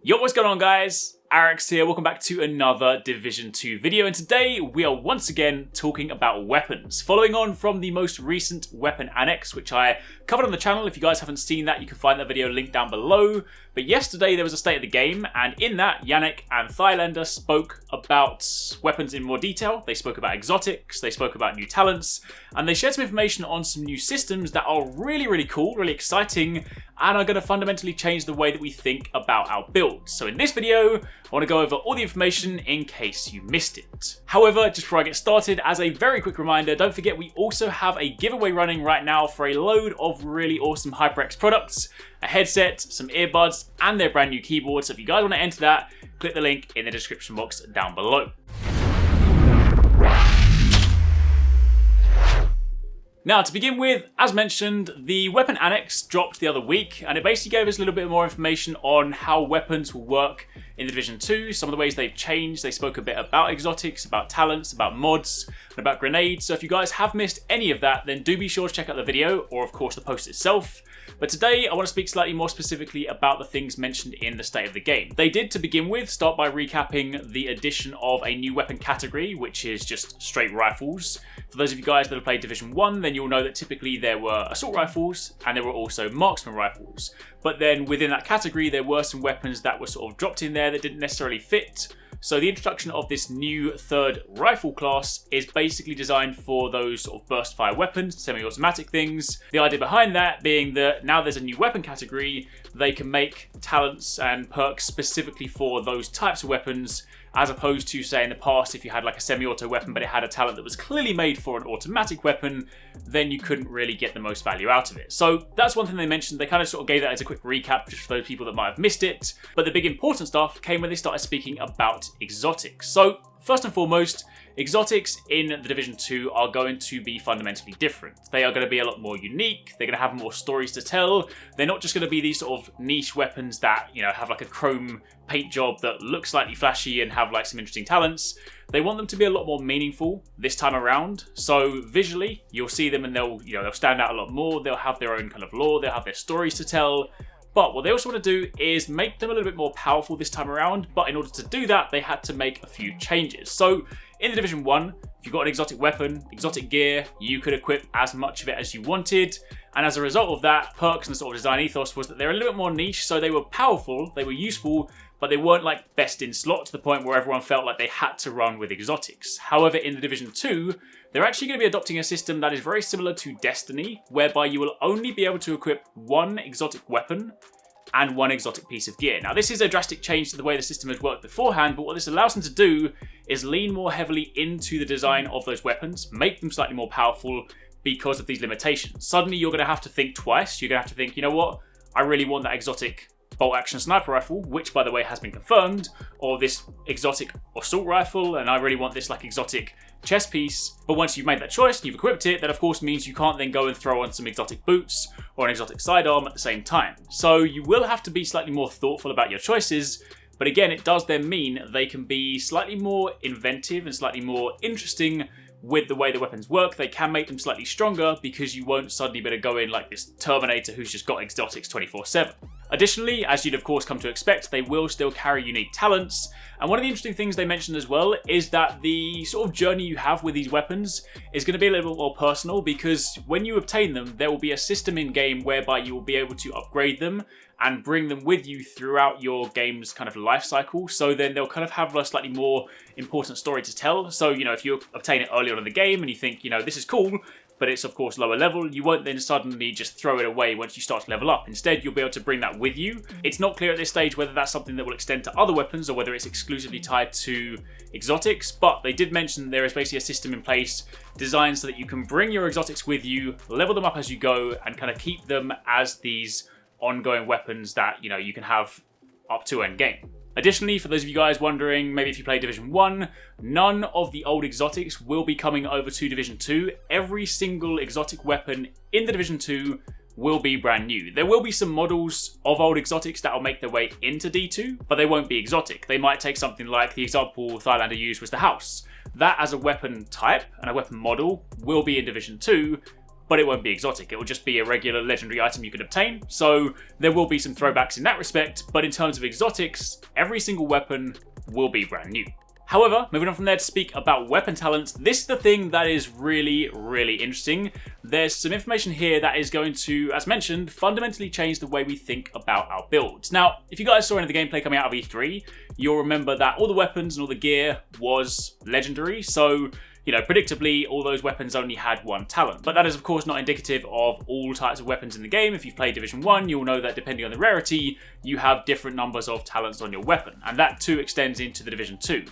Yo, what's going on, guys? Arekkz here, welcome back to another Division 2 video, and today we are once again talking about weapons. Following on from the most recent weapon ANNEX, which I covered on the channel. If you guys haven't seen that, you can find that video linked down below. But yesterday there was a state of the game, and in that, Yannick and Thailander spoke about weapons in more detail. They spoke about exotics, they spoke about new talents, and they shared some information on some new systems that are really cool, really exciting, and are going to fundamentally change the way that we think about our builds. So in this video, I want to go over all the information in case you missed it. However, just before I get started, as a very quick reminder, don't forget we also have a giveaway running right now for a load of really awesome HyperX products, a headset, some earbuds, and their brand new keyboard. So if you guys want to enter that, click the link in the description box down below. Now, to begin with, as mentioned, the weapon ANNEX dropped the other week, and it basically gave us a little bit more information on how weapons will work in Division 2, some of the ways they've changed. They spoke a bit about exotics, about talents, about mods, and about grenades. So if you guys have missed any of that, then do be sure to check out the video, or of course the post itself. But today, I want to speak slightly more specifically about the things mentioned in the state of the game. They did, to begin with, start by recapping the addition of a new weapon category, which is just straight rifles. For those of you guys that have played Division 1, then you'll know that typically there were assault rifles, and there were also marksman rifles. But then within that category, there were some weapons that were sort of dropped in there that didn't necessarily fit. So the introduction of this new third rifle class is basically designed for those sort of burst fire weapons, semi-automatic things. The idea behind that being that now there's a new weapon category, they can make talents and perks specifically for those types of weapons, as opposed to, say, in the past, if you had like a semi-auto weapon but it had a talent that was clearly made for an automatic weapon, then you couldn't really get the most value out of it. So that's one thing they mentioned. They kind of sort of gave that as a quick recap just for those people that might have missed it. But the big important stuff came when they started speaking about exotics. So first and foremost, exotics in the Division 2 are going to be fundamentally different. They are going to be a lot more unique. They're going to have more stories to tell. They're not just going to be these sort of niche weapons that, you know, have like a chrome paint job that looks slightly flashy and have like some interesting talents. They want them to be a lot more meaningful this time around. So visually, you'll see them and they'll stand out a lot more. They'll have their own kind of lore. They'll have their stories to tell. But what they also want to do is make them a little bit more powerful this time around. But in order to do that, they had to make a few changes. So in the Division 1, if you've got an exotic weapon, exotic gear, you could equip as much of it as you wanted. And as a result of that, perks and sort of design ethos was that they're a little bit more niche. So they were powerful, they were useful, but they weren't like best in slot to the point where everyone felt like they had to run with exotics. However, in the Division 2, they're actually going to be adopting a system that is very similar to Destiny, whereby you will only be able to equip one exotic weapon and one exotic piece of gear. Now, this is a drastic change to the way the system has worked beforehand, but what this allows them to do is lean more heavily into the design of those weapons, make them slightly more powerful because of these limitations. Suddenly, you're going to have to think twice. You're going to have to think, you know what? I really want that exotic bolt-action sniper rifle, which, by the way, has been confirmed, or this exotic assault rifle, and I really want this like exotic chest piece. But once you've made that choice and you've equipped it, that of course means you can't then go and throw on some exotic boots or an exotic sidearm at the same time. So you will have to be slightly more thoughtful about your choices. But again, it does then mean they can be slightly more inventive and slightly more interesting with the way the weapons work. They can make them slightly stronger because you won't suddenly be able to go in like this Terminator who's just got exotics 24/7. Additionally, as you'd of course come to expect, they will still carry unique talents. And one of the interesting things they mentioned as well is that the sort of journey you have with these weapons is going to be a little bit more personal, because when you obtain them, there will be a system in game whereby you will be able to upgrade them and bring them with you throughout your game's kind of life cycle. So then they'll kind of have a slightly more important story to tell. So, you know, if you obtain it early on in the game and you think, you know, this is cool, but it's of course lower level, you won't then suddenly just throw it away once you start to level up. Instead, you'll be able to bring that with you. It's not clear at this stage whether that's something that will extend to other weapons or whether it's exclusively tied to exotics, but they did mention there is basically a system in place designed so that you can bring your exotics with you, level them up as you go, and kind of keep them as these ongoing weapons that, you know, you can have up to end game. Additionally, for those of you guys wondering, maybe if you play Division 1, none of the old exotics will be coming over to Division 2. Every single exotic weapon in the Division 2 will be brand new. There will be some models of old exotics that will make their way into D2, but they won't be exotic. They might take something like the example Thailander used was the house. That as a weapon type and a weapon model will be in Division 2, but it won't be exotic. It will just be a regular legendary item you can obtain. So there will be some throwbacks in that respect, but in terms of exotics, every single weapon will be brand new. However, moving on from there to speak about weapon talents, this is the thing that is really, really interesting. There's some information here that is going to, as mentioned, fundamentally change the way we think about our builds. Now, if you guys saw any of the gameplay coming out of E3, you'll remember that all the weapons and all the gear was legendary, so predictably, all those weapons only had one talent. But that is, of course, not indicative of all types of weapons in the game. If you've played Division 1, you'll know that depending on the rarity, you have different numbers of talents on your weapon. And that too extends into the Division 2.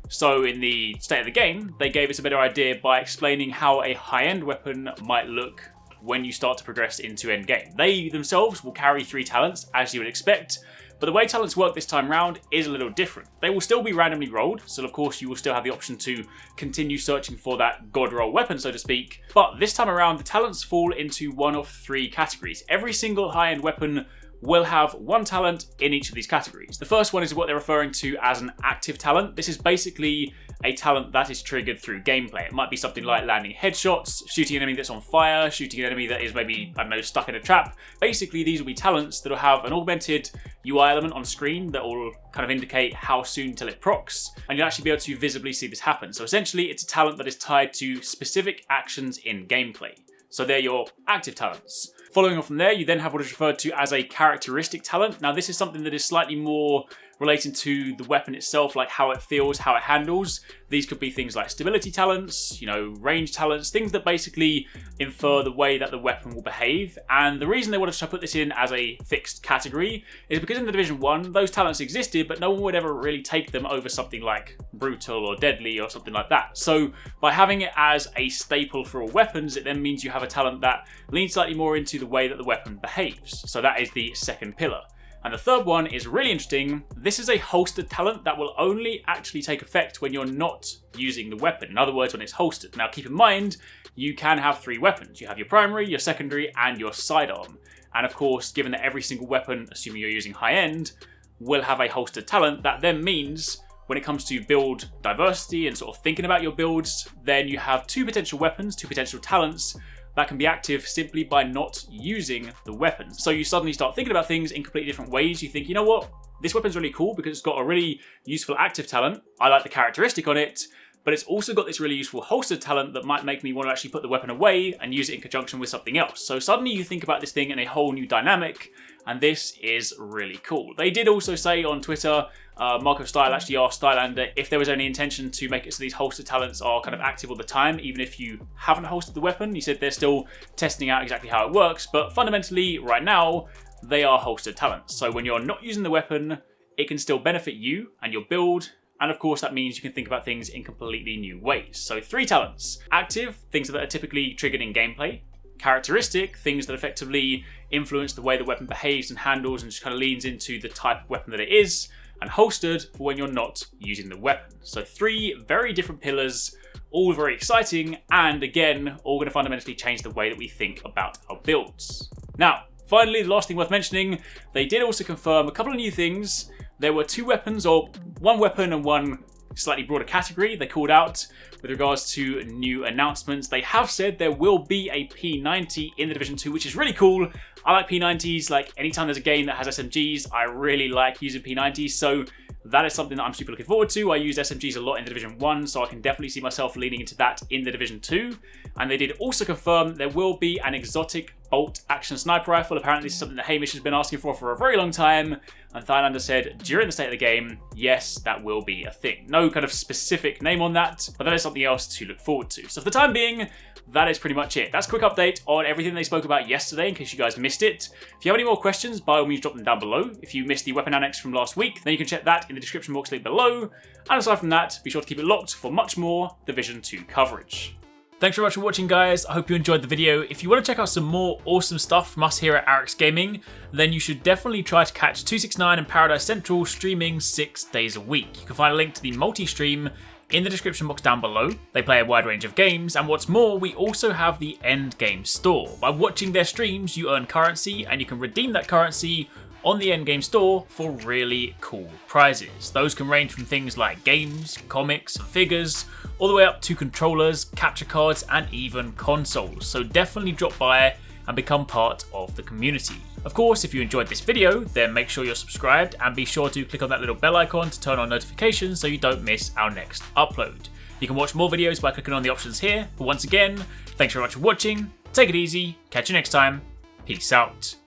So in the state of the game, they gave us a better idea by explaining how a high-end weapon might look when you start to progress into endgame. They themselves will carry 3 talents, as you would expect, but the way talents work this time round is a little different. They will still be randomly rolled, so of course you will still have the option to continue searching for that god roll weapon, so to speak, but this time around the talents fall into one of 3 categories. Every single high-end weapon will have 1 talent in each of these categories. The first one is what they're referring to as an active talent. This is basically a talent that is triggered through gameplay. It might be something like landing headshots, shooting an enemy that's on fire, shooting an enemy that is maybe, I don't know, stuck in a trap. Basically, these will be talents that will have an augmented UI element on screen that will kind of indicate how soon till it procs, and you'll actually be able to visibly see this happen. So essentially, it's a talent that is tied to specific actions in gameplay. So they're your active talents. Following on from there, you then have what is referred to as a characteristic talent. Now, this is something that is slightly more relating to the weapon itself, like how it feels, how it handles. These could be things like stability talents, range talents, things that basically infer the way that the weapon will behave. And the reason they wanted to put this in as a fixed category is because in the Division 1, those talents existed, but no one would ever really take them over something like brutal or deadly or something like that. So by having it as a staple for all weapons, it then means you have a talent that leans slightly more into the way that the weapon behaves. So that is the second pillar. And the third one is really interesting. This is a holstered talent that will only actually take effect when you're not using the weapon. In other words, when it's holstered. Now keep in mind, you can have 3 weapons. You have your primary, your secondary, and your sidearm. And of course, given that every single weapon, assuming you're using high-end, will have a holstered talent, that then means when it comes to build diversity and sort of thinking about your builds, then you have 2 potential weapons, 2 potential talents, that can be active simply by not using the weapons. So you suddenly start thinking about things in completely different ways. You think, you know what? This weapon's really cool because it's got a really useful active talent. I like the characteristic on it, but it's also got this really useful holstered talent that might make me want to actually put the weapon away and use it in conjunction with something else. So suddenly you think about this thing in a whole new dynamic, and this is really cool. They did also say on Twitter, Marco Style actually asked Stylander if there was any intention to make it so these holster talents are kind of active all the time, even if you haven't holstered the weapon. He said they're still testing out exactly how it works, but fundamentally, right now, they are holstered talents. So when you're not using the weapon, it can still benefit you and your build, and of course that means you can think about things in completely new ways. So 3 talents. Active, things that are typically triggered in gameplay. Characteristic, things that effectively influence the way the weapon behaves and handles and just kind of leans into the type of weapon that it is. And holstered for when you're not using the weapon. So 3 very different pillars, all very exciting, and again, all going to fundamentally change the way that we think about our builds. Now, finally, the last thing worth mentioning, they did also confirm a couple of new things. There were 2 weapons, or 1 weapon and 1 slightly broader category they called out with regards to new announcements. They have said there will be a P90 in the Division 2, which is really cool. I like P90s. Like anytime there's a game that has SMGs, I really like using P90s. So that is something that I'm super looking forward to. I used SMGs a lot in the Division 1, so I can definitely see myself leaning into that in the Division 2. And they did also confirm there will be an exotic bolt action sniper rifle. Apparently this is something that Hamish has been asking for a very long time. And Thylander said during the state of the game, yes, that will be a thing. No kind of specific name on that, but that is something else to look forward to. So for the time being, that is pretty much it. That's a quick update on everything they spoke about yesterday in case you guys missed it. If you have any more questions, by all means drop them down below. If you missed the weapon annex from last week, then you can check that in the description box link below. And aside from that, be sure to keep it locked for much more Division 2 coverage. Thanks very much for watching, guys. I hope you enjoyed the video. If you want to check out some more awesome stuff from us here at Arekkz Gaming, then you should definitely try to catch 269 and Paradise Central streaming 6 days a week. You can find a link to the multi-stream in the description box down below. They play a wide range of games, and what's more, we also have the end game store. By watching their streams, you earn currency, and you can redeem that currency on the endgame store for really cool prizes. Those can range from things like games, comics, and figures, all the way up to controllers, capture cards, and even consoles. So definitely drop by and become part of the community. Of course, if you enjoyed this video, then make sure you're subscribed and be sure to click on that little bell icon to turn on notifications so you don't miss our next upload. You can watch more videos by clicking on the options here, but once again, thanks very much for watching, take it easy, catch you next time, peace out.